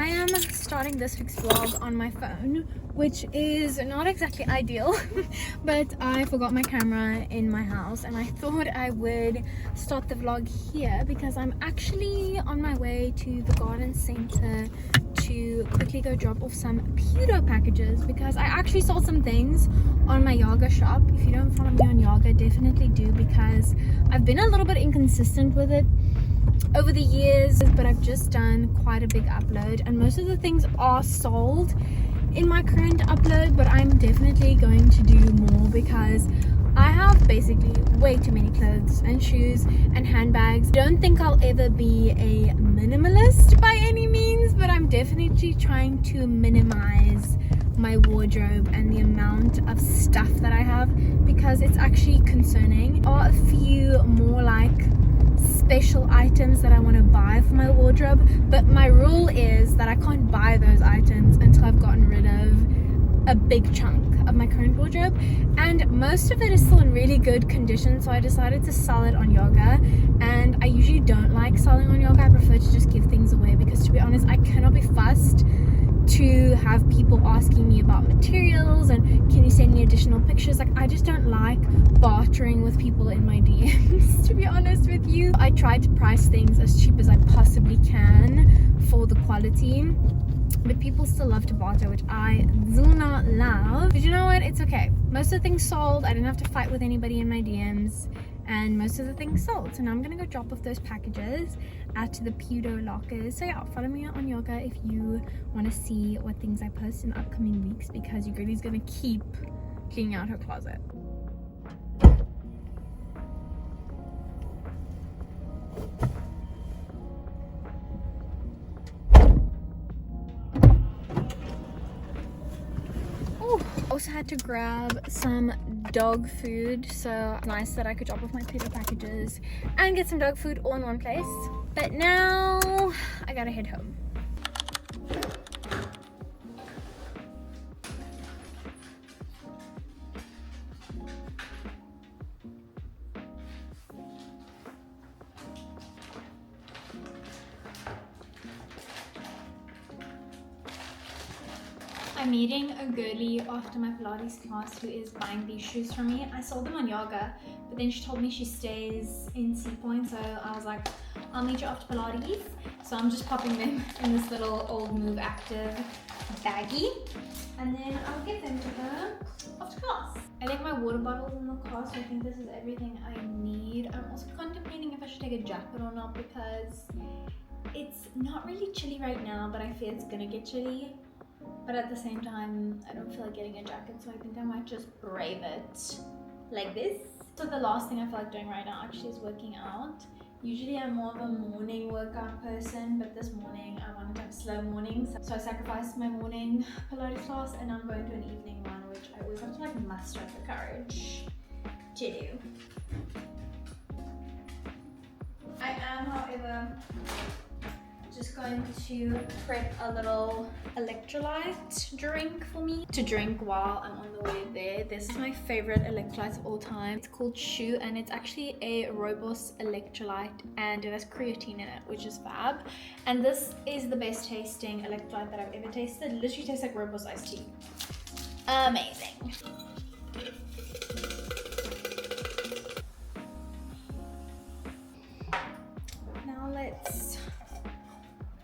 I am starting this week's vlog on my phone, which is not exactly ideal, but I forgot my camera in my house and I thought I would start the vlog here because I'm actually on my way to the garden center to quickly go drop off some Pilates packages because I actually sold some things on my yoga shop. If you don't follow me on yoga, definitely do, because I've been a little bit inconsistent with it over the years, but I've just done quite a big upload and most of the things are sold in my current upload, but I'm definitely going to do more because I have basically way too many clothes and shoes and handbags. Don't think I'll ever be a minimalist by any means, but I'm definitely trying to minimize my wardrobe and the amount of stuff that I have because it's actually concerning. There are a few more like special items that I want to buy for my wardrobe, but my rule is that I can't buy those items until I've gotten rid of a big chunk of my current wardrobe, and most of it is still in really good condition, so I decided to sell it on yoga. And I usually don't like selling on yoga. I prefer to just give things away because, to be honest, I cannot be fussed to have people asking me about materials and can you send me additional pictures. Like, I just don't like bartering with people in my DMs, to be honest with you. I try to price things as cheap as I possibly can for the quality, but people still love to barter, which I do not love. But you know what, it's okay. Most of the things sold. I didn't have to fight with anybody in my DMs, and most of the things sold. So now I'm gonna go drop off those packages at the Pilates lockers. So yeah, follow me on yoga if you want to see what things I post in upcoming weeks, because your girlie's gonna keep cleaning out her closet. Also had to grab some dog food, so it's nice that I could drop off my Pilates packages and get some dog food all in one place. But now I gotta head home. I'm meeting a girlie after my Pilates class who is buying these shoes from me. I sold them on yoga, but then she told me she stays in Sea Point, so I was like, I'll meet you after Pilates. So I'm just popping them in this little Old Move Active baggie, and then I'll get them to her after class. I think my water bottle's in the car, so I think this is everything I need. I'm also contemplating if I should take a jacket or not because it's not really chilly right now, but I fear it's gonna get chilly. But at the same time, I don't feel like getting a jacket, so I think I might just brave it like this. So the last thing I feel like doing right now actually is working out. Usually I'm more of a morning workout person, but this morning I wanted to have a slow morning. So I sacrificed my morning Pilates class and I'm going to an evening one, which I always have to like muster up the courage to do. I am, however, just going to prep a little electrolyte drink for me to drink while I'm on the way there. This is my favorite electrolyte of all time. It's called Shu, and it's actually a robust electrolyte and it has creatine in it, which is fab. And this is the best tasting electrolyte that I've ever tasted. It literally tastes like robust iced tea. Amazing. Now let's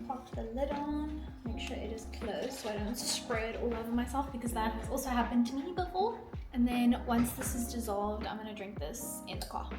pop the lid on, make sure it is closed so I don't spray it all over myself, because that has also happened to me before. And then once this is dissolved, I'm gonna drink this in the car.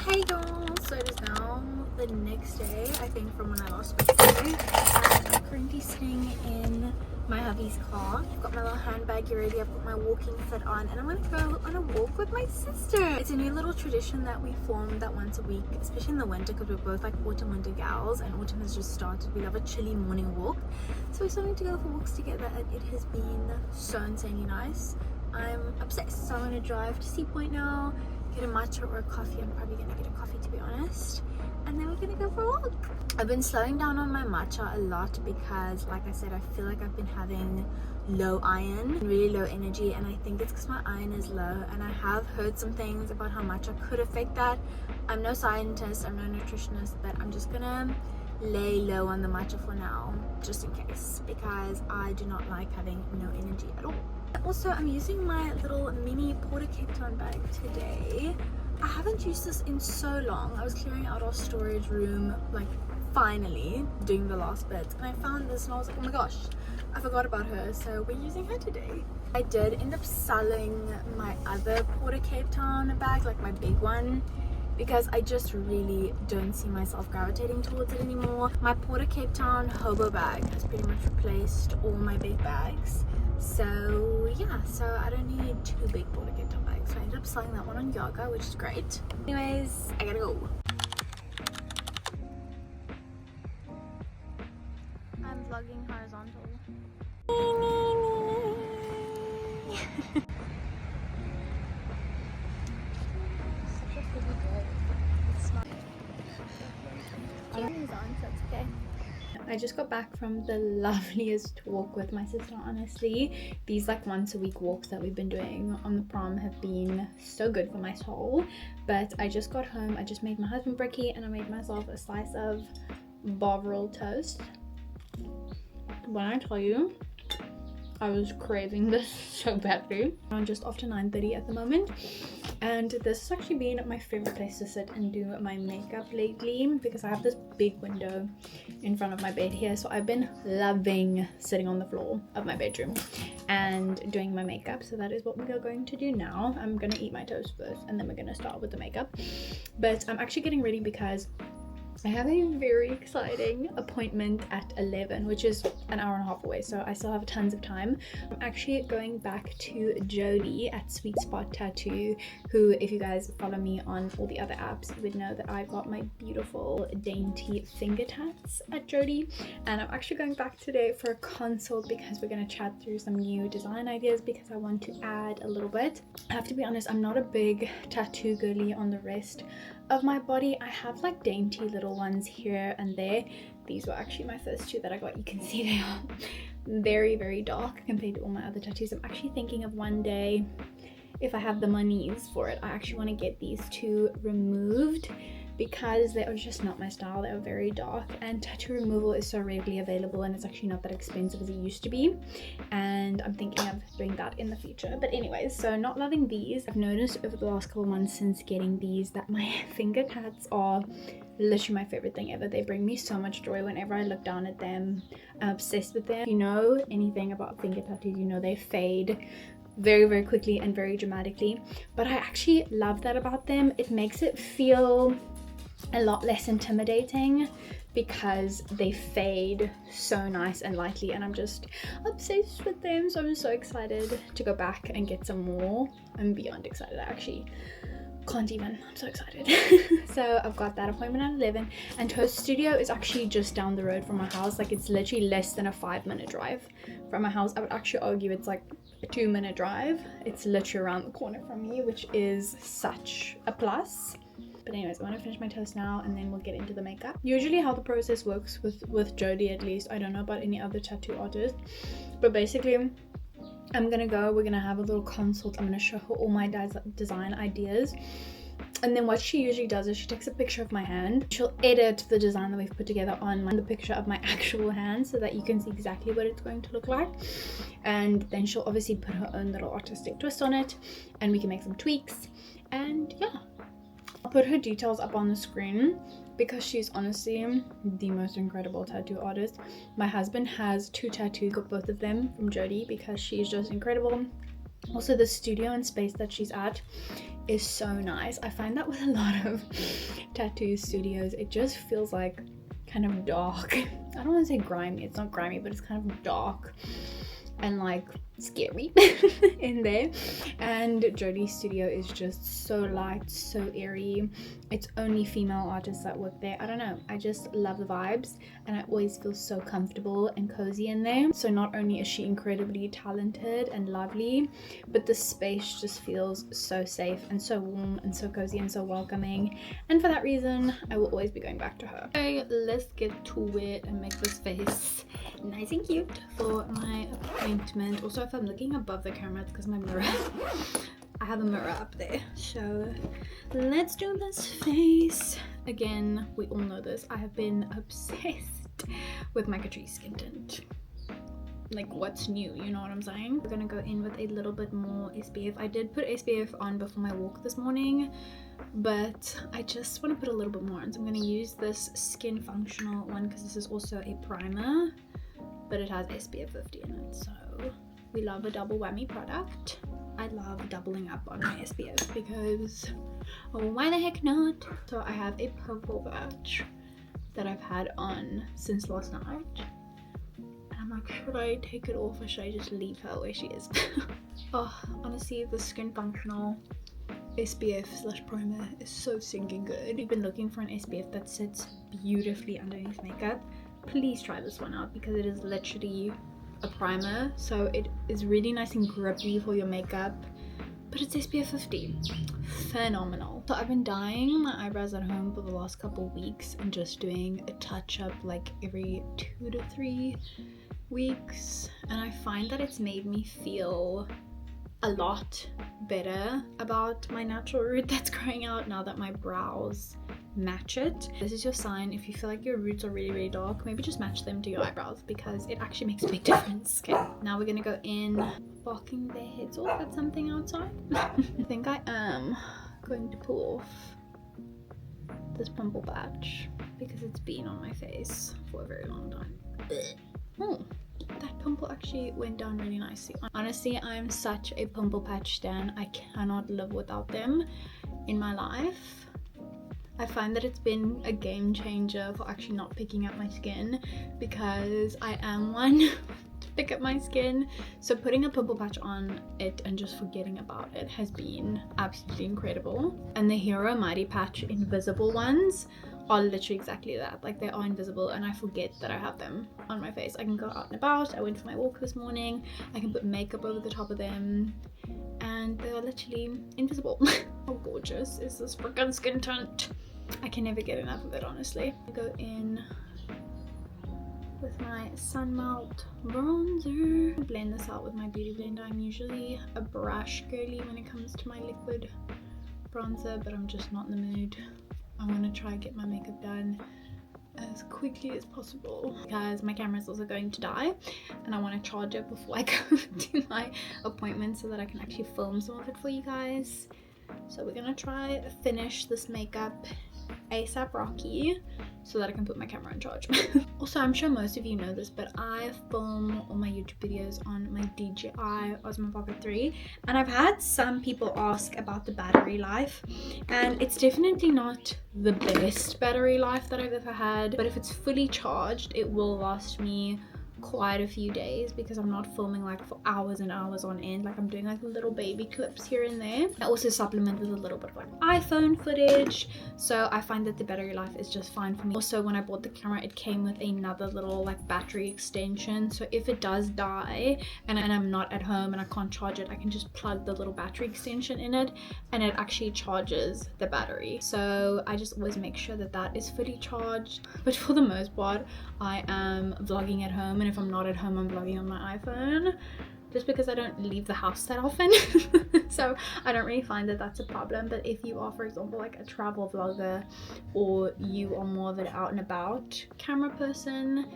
Hey y'all, so it is now the next day, I think, from when I last spoke to you. I'm currently sitting in my hubby's car. I've got my little handbag ready, I've got my walking fit on, and I'm gonna go on a walk with my sister. It's a new little tradition that we formed that once a week, especially in the winter, because we're both like autumn winter gals and autumn has just started. We love a chilly morning walk, so we're starting to go for walks together, and it has been so insanely nice. I'm obsessed, so I'm gonna drive to Sea Point now, get a matcha or a coffee. I'm probably gonna get a coffee, to be honest, and then we're gonna go for a walk. I've been slowing down on my matcha a lot because, like I said, I feel like I've been having low iron and really low energy, and I think it's because my iron is low, and I have heard some things about how matcha could affect that. I'm no scientist, I'm no nutritionist, but I'm just gonna lay low on the matcha for now, just in case, because I do not like having no energy at all. Also, I'm using my little mini Porter Cape Town bag today. I haven't used this in so long. I was clearing out our storage room, like finally doing the last bit, and I found this and I was like, oh my gosh, I forgot about her, so we're using her today. I did end up selling my other Porter Cape Town bag, like my big one, because I just really don't see myself gravitating towards it anymore. My Porter Cape Town hobo bag has pretty much replaced all my big bags. So yeah, so I don't need two big Porter Cape Town bags. So I ended up selling that one on Yaga, which is great. Anyways, I gotta go. I'm vlogging horizontal. Such a pretty day. It's not. It's on, so it's okay. I just got back from the loveliest walk with my sister, honestly. These like once a week walks that we've been doing on the prom have been so good for my soul. But I just got home, I just made my husband brekkie, and I made myself a slice of Bovril toast. When I tell you, I was craving this so badly. I'm just off to 9:30 at the moment, and this has actually been my favorite place to sit and do my makeup lately, because I have this big window in front of my bed here, so I've been loving sitting on the floor of my bedroom and doing my makeup. So that is what we are going to do now. I'm gonna eat my toast first, and then we're gonna start with the makeup. But I'm actually getting ready because I have a very exciting appointment at 11, which is an hour and a half away, so I still have tons of time. I'm actually going back to Jodie at Sweet Spot Tattoo, who, if you guys follow me on all the other apps, you would know that I got my beautiful dainty finger tats at Jodie. And I'm actually going back today for a consult because we're going to chat through some new design ideas, because I want to add a little bit. I have to be honest, I'm not a big tattoo girly on the rest of my body. I have like dainty little ones here and there. These were actually my first two that I got. You can see they are very, very dark compared to all my other tattoos. I'm actually thinking of one day, if I have the monies for it, I actually want to get these two removed, because they are just not my style. They are very dark, and tattoo removal is so readily available, and it's actually not that expensive as it used to be, and I'm thinking of doing that in the future. But anyways, so not loving these. I've noticed over the last couple months since getting these that my finger tats are literally my favorite thing ever. They bring me so much joy whenever I look down at them. I'm obsessed with them. If you know anything about finger tattoos, you know they fade very, very quickly and very dramatically, but I actually love that about them. It makes it feel a lot less intimidating because they fade so nice and lightly, and I'm just obsessed with them. So I'm so excited to go back and get some more. I'm beyond excited. I actually can't even. I'm so excited. So I've got that appointment at 11, and her studio is actually just down the road from my house. Like, it's literally less than a 5-minute drive from my house. I would actually argue it's like a 2-minute drive. It's literally around the corner from me, which is such a plus. But anyways, I want to finish my toast now, and then we'll get into the makeup. Usually how the process works with Jodie, at least, I don't know about any other tattoo artist, but basically we're gonna have a little consult. I'm gonna show her all my design ideas, and then what she usually does is she takes a picture of my hand. She'll edit the design that we've put together on the picture of my actual hand, so that you can see exactly what it's going to look like, and then she'll obviously put her own little artistic twist on it, and we can make some tweaks. And yeah, I'll put her details up on the screen because she's honestly the most incredible tattoo artist. My husband has 2 tattoos, got both of them from Jodie, because she's just incredible. Also, the studio and space that she's at is so nice. I find that with a lot of tattoo studios, it just feels like kind of dark. I don't want to say grimy, it's not grimy, but it's kind of dark and like scary in there. And Jodie's studio is just so light, so airy. It's only female artists that work there. I don't know, I just love the vibes, and I always feel so comfortable and cozy in there. So not only is she incredibly talented and lovely, but the space just feels so safe and so warm and so cozy and so welcoming, and for that reason I will always be going back to her. Okay, let's get to it and make this face nice and cute for my appointment. Also, if I'm looking above the camera, it's because my mirror I have a mirror up there. So let's do this face. Again, we all know this, I have been obsessed with my Catrice skin tint. Like, what's new, you know what I'm saying? We're gonna go in with a little bit more SPF. I did put SPF on before my walk this morning, but I just want to put a little bit more on. So I'm going to use this Skin Functional one because this is also a primer, but it has SPF 50 in it. So we love a double whammy product. I love doubling up on my SPF because, oh, why the heck not? So I have a purple patch that I've had on since last night. I'm like, should I take it off or should I just leave her where she is? Oh, honestly, the Skin Functional SPF / primer is so stinking good. You've been looking for an SPF that sits beautifully underneath makeup, please try this one out because it is literally a primer, so it is really nice and grippy for your makeup, but it's SPF 50. Phenomenal. So I've been dyeing my eyebrows at home for the last couple weeks and just doing a touch-up like every 2 to 3 weeks, and I find that it's made me feel a lot better about my natural root that's growing out now that my brows match it. This is your sign. If you feel like your roots are really dark, maybe just match them to your eyebrows because it actually makes a big difference. Okay, now we're gonna go in barking their heads off at something outside. I think I am going to pull off this pimple patch because it's been on my face for a very long time. Oh, that pimple actually went down really nicely. Honestly, I'm such a pimple patch stan. I cannot live without them in my life. I find that it's been a game changer for actually not picking up my skin because I am one to pick up my skin. So putting a pimple patch on it and just forgetting about it has been absolutely incredible. And the Hero Mighty Patch invisible ones are literally exactly that. Like, they are invisible and I forget that I have them on my face. I can go out and about. I went for my walk this morning. I can put makeup over the top of them and they are literally invisible. How gorgeous is this freaking skin tint? I can never get enough of it, honestly. I go in with my Sun Melt bronzer. I blend this out with my beauty blender. I'm usually a brush girly when it comes to my liquid bronzer, but I'm just not in the mood. I want to try and get my makeup done as quickly as possible because my camera is also going to die and I want to charge it before I go to my appointment so that I can actually film some of it for you guys. So we're gonna try finish this makeup ASAP Rocky so that I can put my camera in charge. Also, I'm sure most of you know this, but I film all my YouTube videos on my DJI Osmo Pocket 3 and I've had some people ask about the battery life, and it's definitely not the best battery life that I've ever had, but if it's fully charged it will last me quite a few days because I'm not filming like for hours and hours on end. Like, I'm doing like little baby clips here and there. I also supplement with a little bit of like iPhone footage, so I find that the battery life is just fine for me. Also, when I bought the camera it came with another little like battery extension, so if it does die and I'm not at home and I can't charge it, I can just plug the little battery extension in it and it actually charges the battery. So I just always make sure that that is fully charged, but for the most part I am vlogging at home, and if I'm not at home I'm vlogging on my iPhone just because I don't leave the house that often. So I don't really find that that's a problem. But if you are, for example, like a travel vlogger or you are more of an out and about camera person,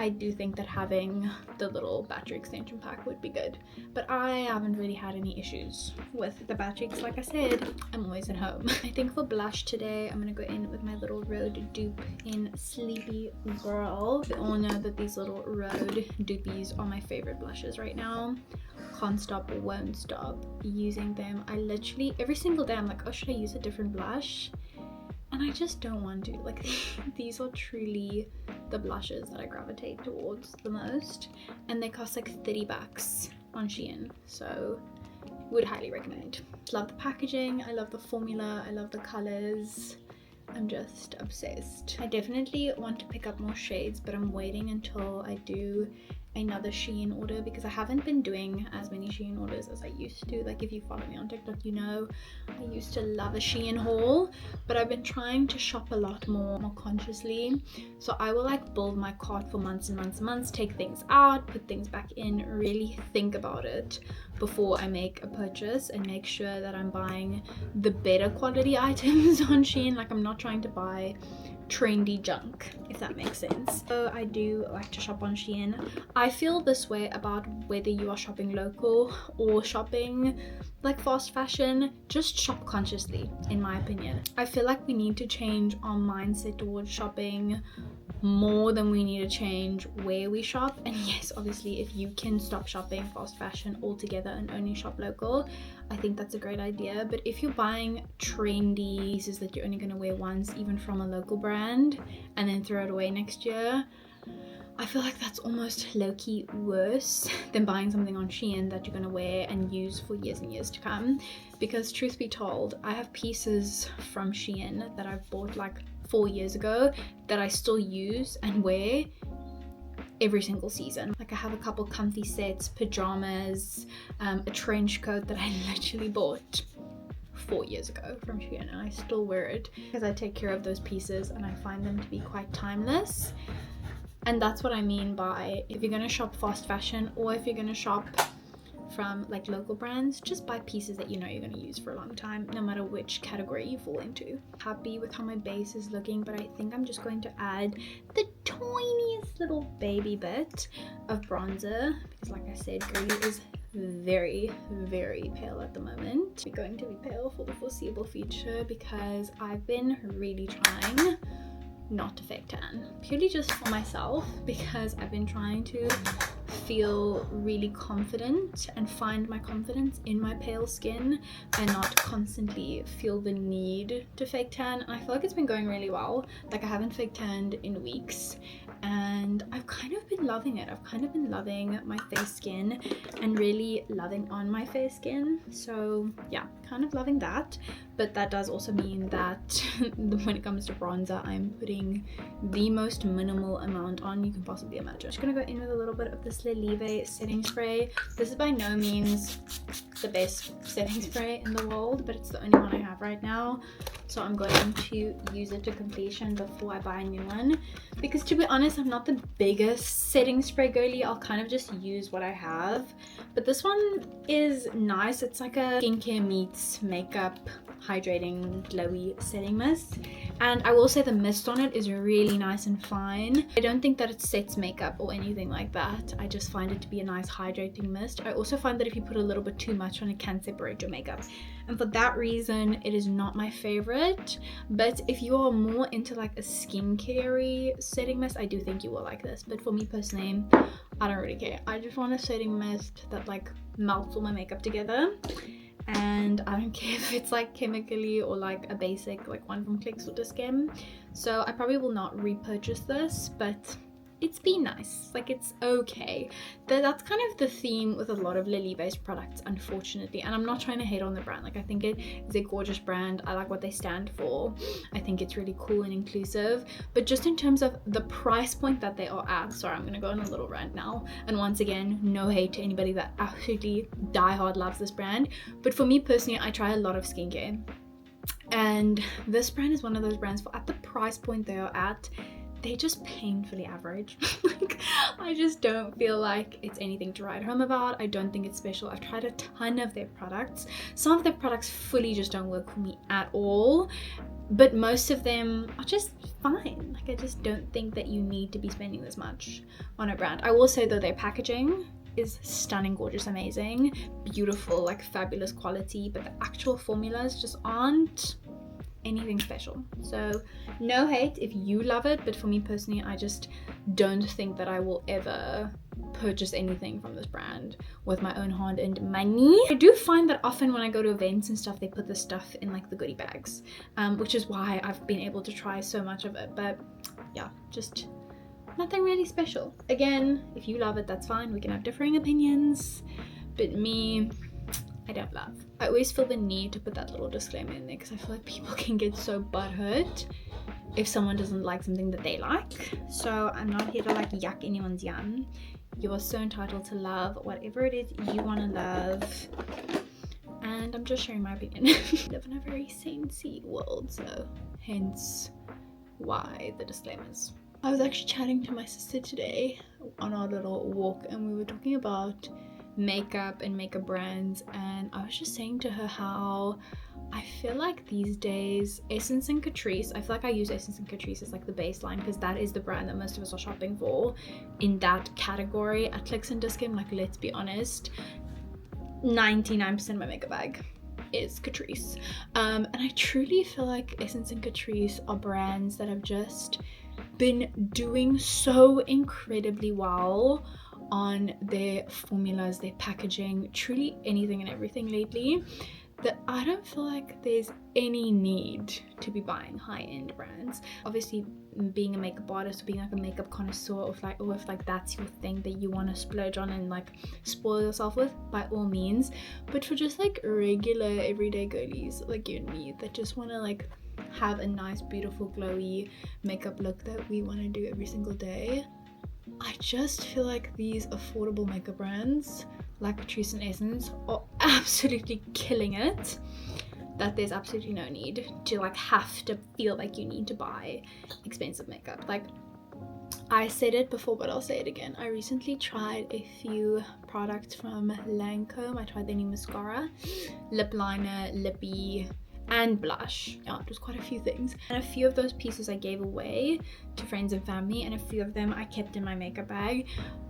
I do think that having the little battery extension pack would be good, but I haven't really had any issues with the battery because, like I said, I'm always at home. I think for blush today, I'm gonna go in with my little Rode dupe in Sleepy Girl. We all know that these little Rode dupies are my favorite blushes right now. Can't stop, won't stop using them. I literally, every single day I'm like, oh, should I use a different blush? And I just don't want to. Like, these are truly the blushes that I gravitate towards the most, and they cost like 30 bucks on Shein, so would highly recommend. Love the packaging, I love the formula, I love the colors. I'm just obsessed. I definitely want to pick up more shades, but I'm waiting until I do another Shein order because I haven't been doing as many Shein orders as I used to. Like, if you follow me on TikTok, you know I used to love a Shein haul, but I've been trying to shop a lot more consciously. So I will like build my cart for months and months and months, take things out, put things back in, really think about it before I make a purchase and make sure that I'm buying the better quality items on Shein. Like, I'm not trying to buy trendy junk, if that makes sense. So I do like to shop on Shein. I feel this way about whether you are shopping local or shopping like fast fashion. Just shop consciously, in my opinion. I feel like we need to change our mindset towards shopping more than we need to change where we shop. And yes, obviously, if you can stop shopping fast fashion altogether and only shop local, I think that's a great idea. But if you're buying trendy pieces that you're only going to wear once, even from a local brand, and then throw it away next year, I feel like that's almost low-key worse than buying something on Shein that you're going to wear and use for years and years to come. Because truth be told, I have pieces from Shein that I've bought like 4 years ago that I still use and wear every single season. Like, I have a couple comfy sets, pajamas, a trench coat that I literally bought 4 years ago from Shein, and I still wear it because I take care of those pieces and I find them to be quite timeless. And that's what I mean by, if you're going to shop fast fashion or if you're going to shop from like local brands, just buy pieces that you know you're going to use for a long time, no matter which category you fall into. Happy with how my base is looking, but I think I'm just going to add the tiniest little baby bit of bronzer because, like I said, girly is very, very pale at the moment. We're going to be pale for the foreseeable future because I've been really trying not to fake tan, purely just for myself, because I've been trying to feel really confident and find my confidence in my pale skin and not constantly feel the need to fake tan. And I feel like it's been going really well. Like, I haven't fake tanned in weeks and I've kind of been loving it. I've kind of been loving my face skin and really loving on my face skin. So yeah, kind of loving that. But that does also mean that when it comes to bronzer, I'm putting the most minimal amount on you can possibly imagine. I'm just gonna go in with a little bit of this Lelive setting spray. This is by no means the best setting spray in the world, but it's the only one I have right now. So I'm going to use it to completion before I buy a new one. Because to be honest, I'm not the biggest setting spray girly. I'll kind of just use what I have. But this one is nice. It's like a skincare meets makeup hydrating glowy setting mist, and I will say the mist on it is really nice and fine. I don't think that it sets makeup or anything like that. I just find it to be a nice hydrating mist. I also find that if you put a little bit too much on, it can separate your makeup, and for that reason it is not my favorite. But if you are more into like a skincare-y setting mist, I do think you will like this. But for me personally, I don't really care. I just want a setting mist that like melts all my makeup together, and I don't care if it's like chemically or like a basic like one from Clicks or Discam. So I probably will not repurchase this, but it's been nice. Like, it's okay. That's kind of the theme with a lot of Lelive-based products, unfortunately. And I'm not trying to hate on the brand. Like, I think it is a gorgeous brand. I like what they stand for. I think it's really cool and inclusive. But just in terms of the price point that they are at, sorry, I'm gonna go on a little rant now. And once again, no hate to anybody that absolutely diehard loves this brand. But for me personally, I try a lot of skincare. And this brand is one of those brands for at the price point they are at. they're just painfully average. Like, I just don't feel like it's anything to write home about. I don't think it's special. I've tried a ton of their products. Some of their products fully just don't work for me at all, but most of them are just fine. Like, I just don't think that you need to be spending this much on a brand. I will say though, their packaging is stunning, gorgeous, amazing, beautiful, like fabulous quality, but the actual formulas just aren't anything special. So no hate if you love it, but for me personally, I just don't think that I will ever purchase anything from this brand with my own hard-earned money. I do find that often when I go to events and stuff, they put this stuff in like the goodie bags, which is why I've been able to try so much of it. But yeah, just nothing really special. Again, if you love it, that's fine. We can have differing opinions, but me, I don't love. I always feel the need to put that little disclaimer in there because I feel like people can get so butthurt if someone doesn't like something that they like. So I'm not here to like yuck anyone's yum. You are so entitled to love whatever it is you want to love, and I'm just sharing my opinion. I live in a very sane-y world, so hence why the disclaimers. I was actually chatting to my sister today on our little walk, and we were talking about makeup and makeup brands, and I was just saying to her how I feel like these days Essence and Catrice, I feel like I use Essence and Catrice as like the baseline because that is the brand that most of us are shopping for in that category at Clicks and Discount. Like, let's be honest, 99% of my makeup bag is Catrice, and I truly feel like Essence and Catrice are brands that have just been doing so incredibly well on their formulas, their packaging, truly anything and everything lately, that I don't feel like there's any need to be buying high-end brands. Obviously, being a makeup artist or being like a makeup connoisseur, or if like that's your thing that you want to splurge on and like spoil yourself with, by all means. But for just like regular everyday girlies like you and me that just want to like have a nice, beautiful, glowy makeup look that we want to do every single day, I just feel like these affordable makeup brands like Catrice and Essence are absolutely killing it, that there's absolutely no need to like have to feel like you need to buy expensive makeup. Like, I said it before, but I'll say it again. I recently tried a few products from Lancome. I tried their new mascara, lip liner, lippy, and blush. Yeah, it was quite a few things, and a few of those pieces I gave away to friends and family, and a few of them I kept in my makeup bag.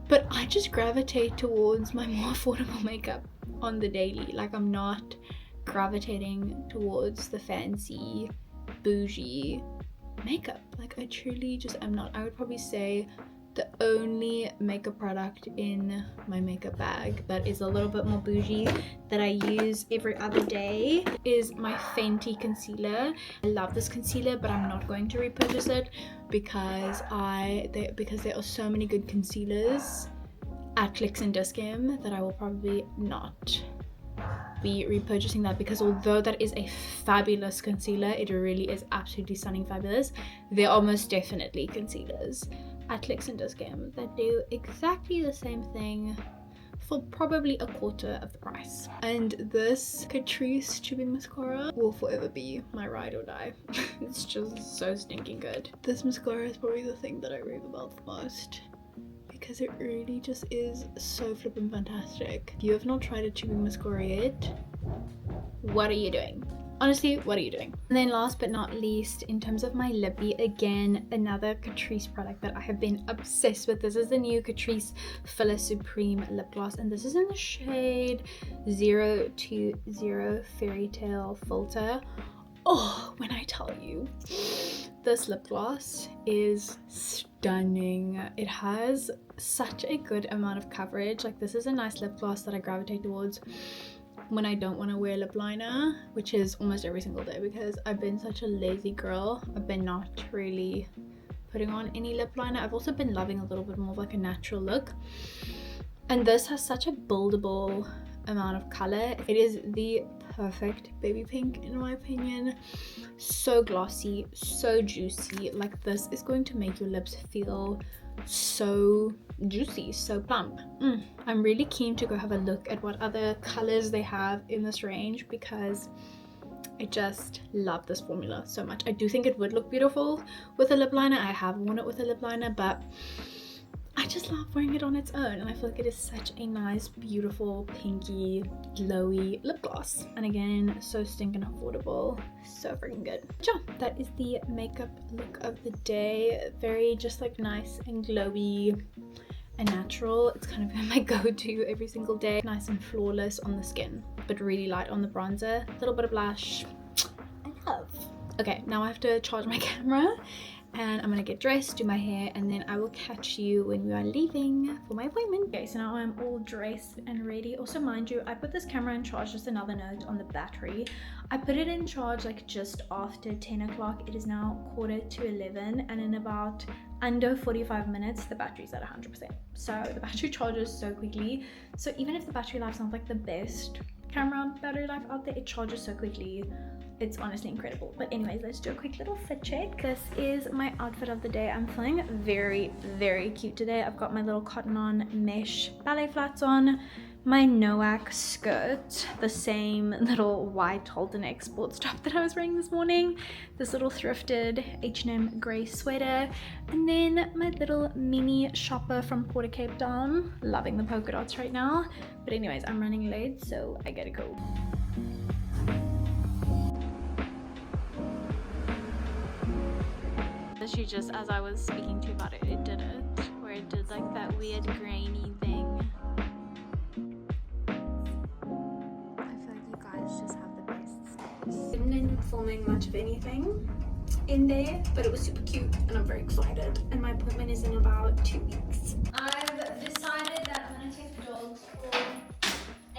But I just gravitate towards my more affordable makeup on the daily. Like, I'm not gravitating towards the fancy bougie makeup. Like, I truly just am not. I would probably say the only makeup product in my makeup bag that is a little bit more bougie that I use every other day is my Fenty concealer. I love this concealer, but I'm not going to repurchase it because there are so many good concealers at Clicks and Discount that I will probably not be repurchasing that, because although that is a fabulous concealer, it really is absolutely stunning, fabulous, there are most definitely concealers at Clicks and Discount that do exactly the same thing for probably a quarter of the price. And this Catrice tubing mascara will forever be my ride or die. It's just so stinking good. This mascara is probably the thing that I rave about the most, because it really just is so flippin' fantastic. If you have not tried a tubing mascara yet, what are you doing? Honestly, what are you doing? And then last but not least, in terms of my lippy, again, another Catrice product that I have been obsessed with. This is the new Catrice Filler Supreme lip gloss, and this is in the shade 020 Fairy Tale Filter. Oh, when I tell you, this lip gloss is stunning. It has such a good amount of coverage. Like, this is a nice lip gloss that I gravitate towards when I don't want to wear lip liner, which is almost every single day because I've been such a lazy girl. I've been not really putting on any lip liner. I've also been loving a little bit more of like a natural look, and this has such a buildable amount of color. It is the perfect baby pink in my opinion. So glossy, so juicy. Like, this is going to make your lips feel so juicy, so plump. I'm really keen to go have a look at what other colors they have in this range, because I just love this formula so much. I do think it would look beautiful with a lip liner. I have worn it with a lip liner, but I just love wearing it on its own, and I feel like it is such a nice, beautiful, pinky, glowy lip gloss. And again, so stinking affordable, so freaking good. So that is the makeup look of the day. Very just like nice and glowy and natural. It's kind of my go-to every single day. Nice and flawless on the skin, but really light on the bronzer. A little bit of blush. I love. Okay, now I have to charge my camera, and I'm gonna get dressed, do my hair, and then I will catch you when we are leaving for my appointment. Okay, so now I'm all dressed and ready. Also, mind you, I put this camera in charge, just another note on the battery. I put it in charge like just after 10 o'clock. It is now 10:45, and in about under 45 minutes the battery's at 100%. So the battery charges so quickly. So even if the battery life's not like the best camera battery life out there, it charges so quickly. It's honestly incredible. But anyways, let's do a quick little fit check. This is my outfit of the day. I'm feeling very, very cute today. I've got my little cotton on mesh ballet flats on, my Noack skirt, the same little white halter-neck sports top that I was wearing this morning, this little thrifted H&M grey sweater, and then my little mini shopper from Port of Cape Town. Loving the polka dots right now. But anyways, I'm running late, so I gotta go. Literally just as I was speaking to you about it, it did it, where it did like that weird grainy thing. I feel like you guys just have the best space. Didn't end up filming much of anything in there, but it was super cute and I'm very excited, and my appointment is in about 2 weeks. I've decided that I'm going to take the dogs for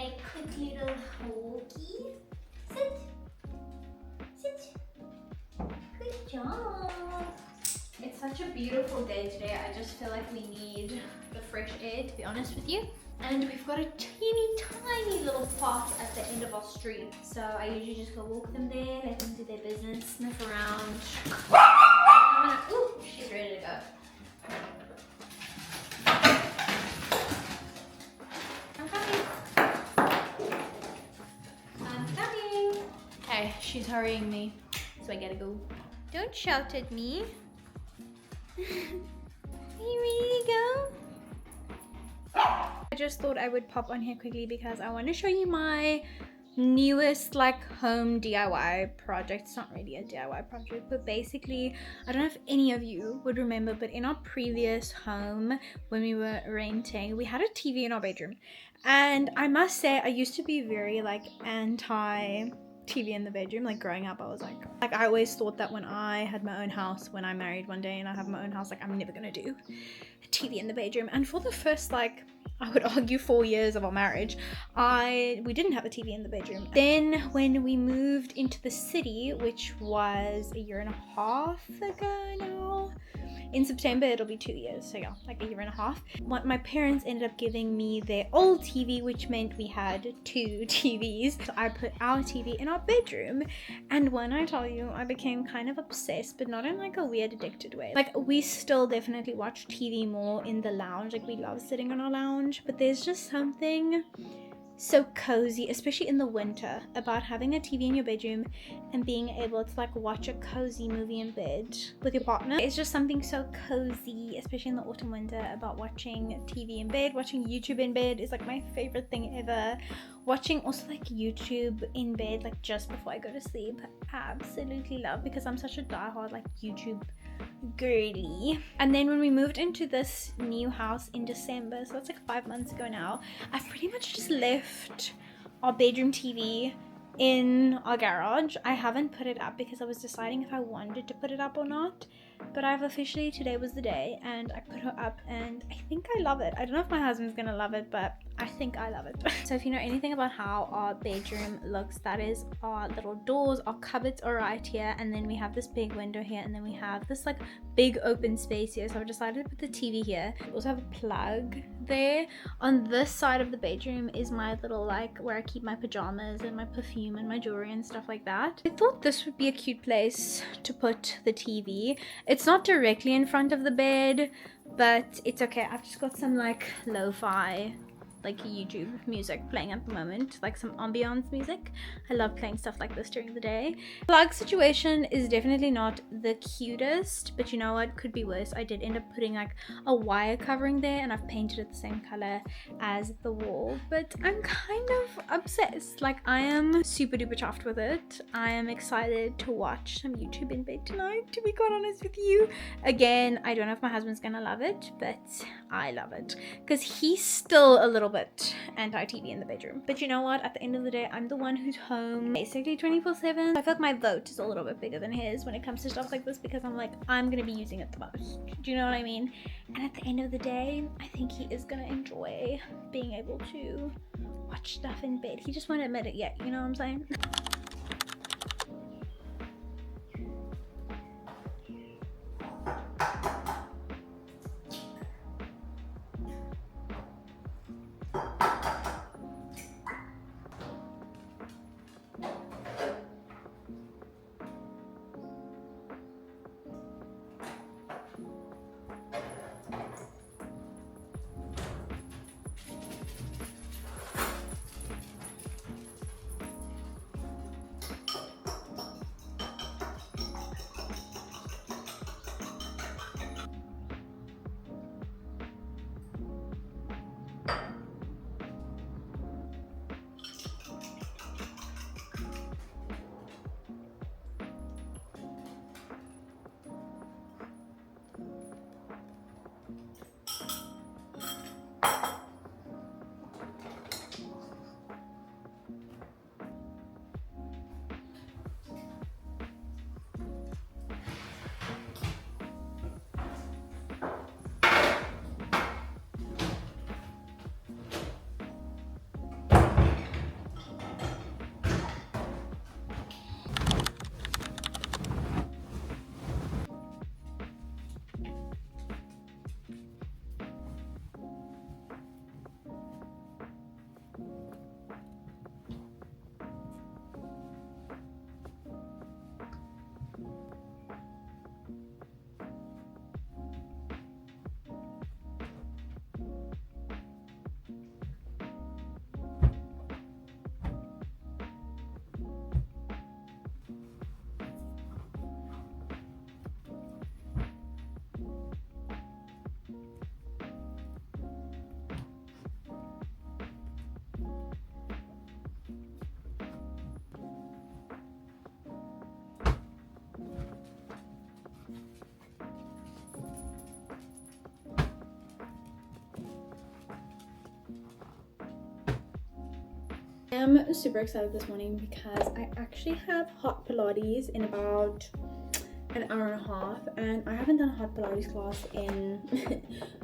a quick little walkie. Sit. Sit. Good job. It's such a beautiful day today. I just feel like we need the fresh air, to be honest with you. And we've got a teeny tiny little park at the end of our street. So I usually just go walk them there, let them do their business, sniff around. Ooh, she's ready to go. I'm coming. I'm coming. Okay, she's hurrying me, so I gotta go. Don't shout at me. Are you ready to go? I just thought I would pop on here quickly because I want to show you my newest like home DIY project. It's not really a DIY project, but basically, I don't know if any of you would remember, but in our previous home when we were renting, we had a TV in our bedroom, and I must say I used to be very like anti TV in the bedroom. Like growing up, I was like I always thought that when I had my own house, when I married one day and I have my own house, like I'm never gonna do a TV in the bedroom. And for the first like, I would argue 4 years of our marriage, we didn't have a TV in the bedroom. Then when we moved into the city, which was 1.5 years ago now, in September it'll be 2 years, so yeah, like 1.5 years. My parents ended up giving me their old TV, which meant we had 2 TVs. So I put our TV in our bedroom, and when I tell you, I became kind of obsessed, but not in like a weird addicted way. Like we still definitely watch TV more in the lounge, like we love sitting on our lounge, but there's just something so cozy, especially in the winter, about having a TV in your bedroom and being able to like watch a cozy movie in bed with your partner. It's just something so cozy, especially in the autumn winter, about watching TV in bed. Watching YouTube in bed is like my favorite thing ever. Watching also like YouTube in bed like just before I go to sleep, absolutely love, because I'm such a diehard like YouTube girly. And then when we moved into this new house in December, so that's like 5 months ago now, I've pretty much just left our bedroom TV in our garage. I haven't put it up because I was deciding if I wanted to put it up or not, but I've officially, today was the day, and I put her up and I think I love it. I don't know if my husband's gonna love it, but I think I love it. So if you know anything about how our bedroom looks, that is our little doors, our cupboards are right here, and then we have this big window here, and then we have this like big open space here. So I've decided to put the TV here. We also have a plug there. On this side of the bedroom is my little like where I keep my pajamas and my perfume and my jewelry and stuff like that. I thought this would be a cute place to put the TV. It's not directly in front of the bed, but it's okay. I've just got some like lo-fi like YouTube music playing at the moment, like some ambiance music. I love playing stuff like this during the day. Plug situation is definitely not the cutest, but you know what, could be worse. I did end up putting like a wire covering there, and I've painted it the same color as the wall, but I'm kind of obsessed. Like, I am super duper chuffed with it. I am excited to watch some YouTube in bed tonight, to be quite honest with you. Again, I don't know if my husband's gonna love it, but I love it because he's still a little bit anti-TV in the bedroom. But you know what, at the end of the day, I'm the one who's home basically 24/7. I feel like my vote is a little bit bigger than his when it comes to stuff like this, because I'm like, I'm gonna be using it the most. Do you know what I mean? And at the end of the day, I think he is gonna enjoy being able to watch stuff in bed. He just won't admit it yet, you know what I'm saying? I'm super excited this morning because I actually have hot Pilates in about an hour and a half, and I haven't done a hot Pilates class in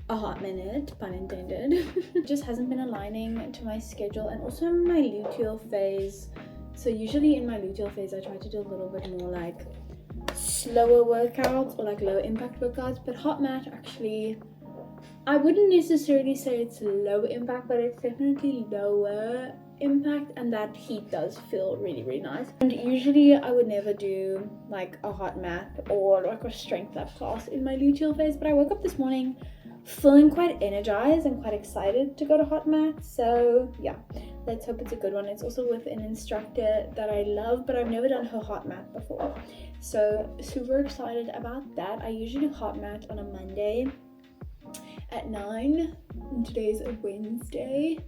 a hot minute, pun intended. It just hasn't been aligning to my schedule, and also my luteal phase. So usually in my luteal phase I try to do a little bit more like slower workouts or like low impact workouts, but hot mat actually, I wouldn't necessarily say it's low impact, but it's definitely lower impact, and that heat does feel really, really nice. And usually I would never do like a hot mat or like a strength up class in my luteal phase, but I woke up this morning feeling quite energized and quite excited to go to hot mat. So yeah, let's hope it's a good one. It's also with an instructor that I love, but I've never done her hot mat before, so super excited about that. I usually do hot mat on a Monday at 9, and today's a Wednesday,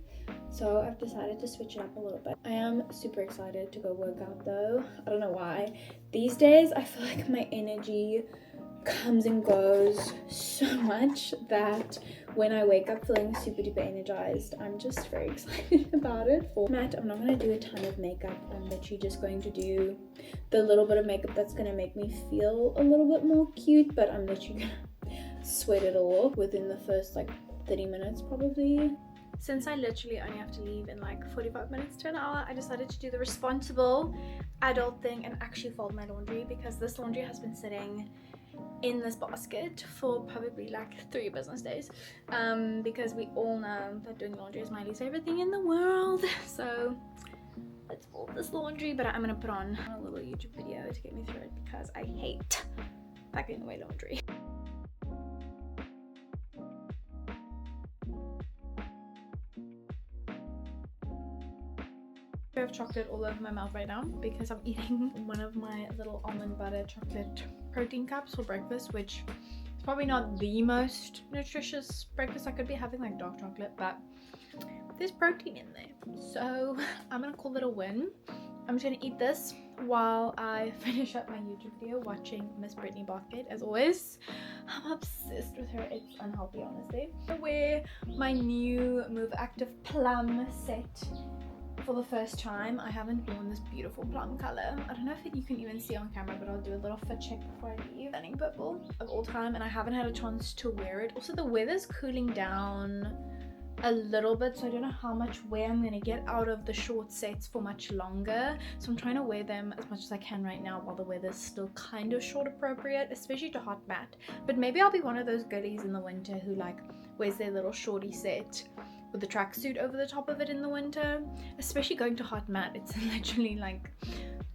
so I've decided to switch it up a little bit. I am super excited to go work out though. I don't know why. These days I feel like my energy comes and goes so much that when I wake up feeling super duper energized, I'm just very excited about it. For Matt, I'm not going to do a ton of makeup. I'm literally just going to do the little bit of makeup that's going to make me feel a little bit more cute, but I'm literally going to sweat it all off within the first like 30 minutes probably. Since I literally only have to leave in like 45 minutes to an hour, I decided to do the responsible adult thing and actually fold my laundry, because this laundry has been sitting in this basket for probably like 3 business days, because we all know that doing laundry is my least favorite thing in the world. So let's fold this laundry, but I'm gonna put on a little YouTube video to get me through it because I hate packing away laundry. of chocolate all over my mouth right now because I'm eating one of my little almond butter chocolate protein cups for breakfast, which is probably not the most nutritious breakfast I could be having, like dark chocolate, but there's protein in there. So I'm gonna call it a win. I'm just gonna eat this while I finish up my YouTube video watching Miss Brittany Barkett. As always, I'm obsessed with her. It's unhealthy, honestly. I wear my new Move Active Plum set for the first time. I haven't worn this beautiful plum color. I don't know if you can even see on camera, but I'll do a little fit check before I leave. Stunning purple of all time, and I haven't had a chance to wear it. Also, the weather's cooling down a little bit, so I don't know how much wear I'm gonna get out of the short sets for much longer, so I'm trying to wear them as much as I can right now while the weather's still kind of short appropriate, especially to hot mat. But maybe I'll be one of those goodies in the winter who like wears their little shorty set with the tracksuit over the top of it in the winter, especially going to hot mat. It's literally like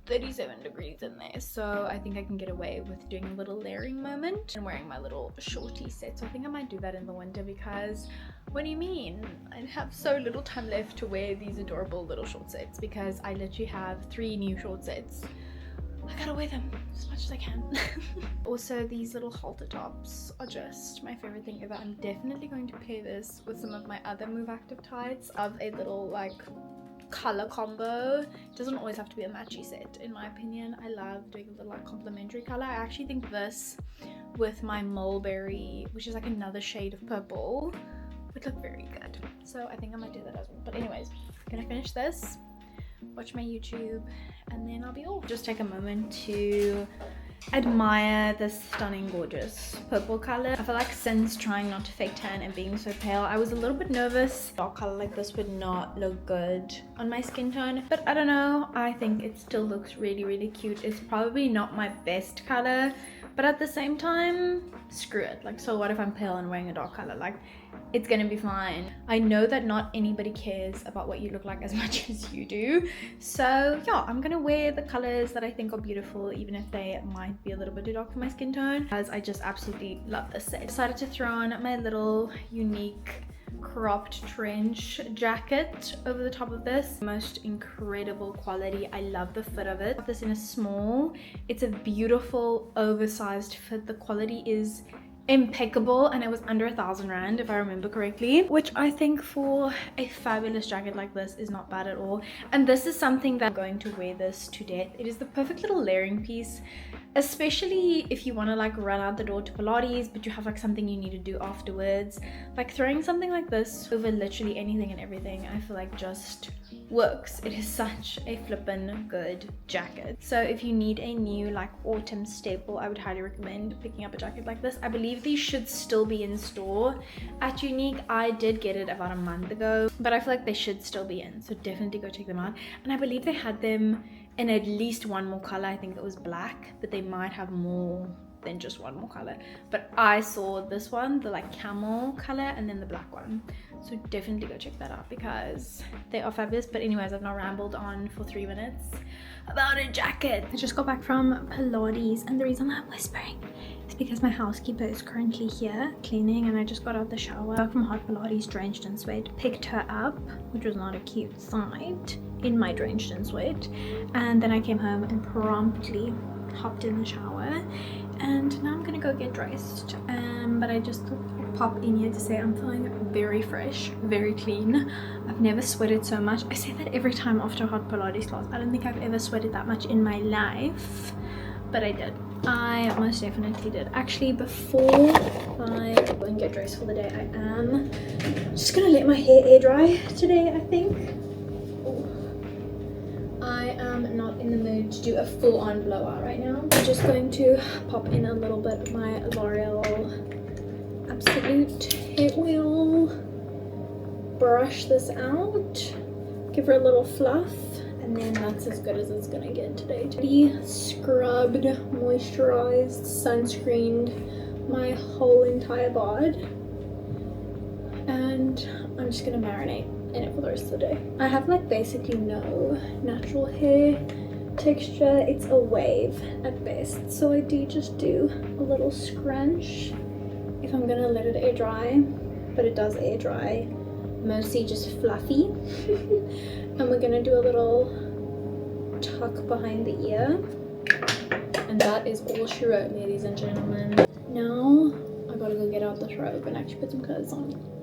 37 degrees in there, so I think I can get away with doing a little layering moment and wearing my little shorty set. So I think I might do that in the winter because, what do you mean? I have so little time left to wear these adorable little short sets because I literally have 3 new short sets. I gotta wear them as much as I can. Also, these little halter tops are just my favorite thing ever. I'm definitely going to pair this with some of my other Move Active tights of a little like color combo. It doesn't always have to be a matchy set, in my opinion. I love doing a little like complementary color. I actually think this with my mulberry, which is like another shade of purple, would look very good. So I think I might do that as well. But anyways, I'm gonna finish this, watch my YouTube, and then I'll be off. Just take a moment to admire this stunning, gorgeous purple color. I feel like since trying not to fake tan and being so pale, I was a little bit nervous. A dark color like this would not look good on my skin tone, but I don't know, I think it still looks really, really cute. It's probably not my best color, but at the same time, screw it. Like, so what if I'm pale and wearing a dark color? Like, it's gonna be fine. I know that not anybody cares about what you look like as much as you do, so yeah, I'm gonna wear the colors that I think are beautiful, even if they might be a little bit too dark for my skin tone, because I just absolutely love this set. I decided to throw on my little unique cropped trench jacket over the top of this. Most incredible quality. I love the fit of it. I got this in a small. It's a beautiful oversized fit. The quality is impeccable, and it was under 1,000 rand if I remember correctly, which I think for a fabulous jacket like this is not bad at all. And this is something that I'm going to wear this to death. It is the perfect little layering piece, especially if you want to like run out the door to Pilates but you have like something you need to do afterwards. Like throwing something like this over literally anything and everything, I feel like just works. It is such a flippin' good jacket. So if you need a new like autumn staple, I would highly recommend picking up a jacket like this. I believe these should still be in store at Unique. I did get it about a month ago, but I feel like they should still be in, so definitely go check them out. And I believe they had them in at least one more color. I think it was black, but they might have more than just one more color. But I saw this one, the like camel color, and then the black one. So definitely go check that out because they are fabulous. But anyways, I've not rambled on for 3 minutes about a jacket. I just got back from Pilates, and the reason I'm whispering is because my housekeeper is currently here cleaning, and I just got out the shower from hot Pilates, drenched in sweat, picked her up, which was not a cute sight, in my drenched in sweat, and then I came home and promptly hopped in the shower, and now I'm gonna go get dressed. But I just thought I'd pop in here to say I'm feeling very fresh, very clean. I've never sweated so much. I say that every time after a hot Pilates class. I don't think I've ever sweated that much in my life, but I did. I most definitely did. Actually, before I go and get dressed for the day, I am just gonna let my hair air dry today, I think. I am not in the mood to do a full-on blowout right now. I'm just going to pop in a little bit of my L'Oreal Absolute Hair Oil, brush this out, give her a little fluff, and then that's as good as it's gonna get today. Scrubbed, moisturized, sunscreened my whole entire bod, and I'm just gonna marinate in it for the rest of the day. I have like basically no natural hair texture. It's a wave at best, so I do just do a little scrunch if I'm gonna let it air dry, but it does air dry mostly just fluffy. And we're gonna do a little tuck behind the ear. And that is all she wrote, ladies and gentlemen. Now I gotta go get out this robe and actually put some clothes on.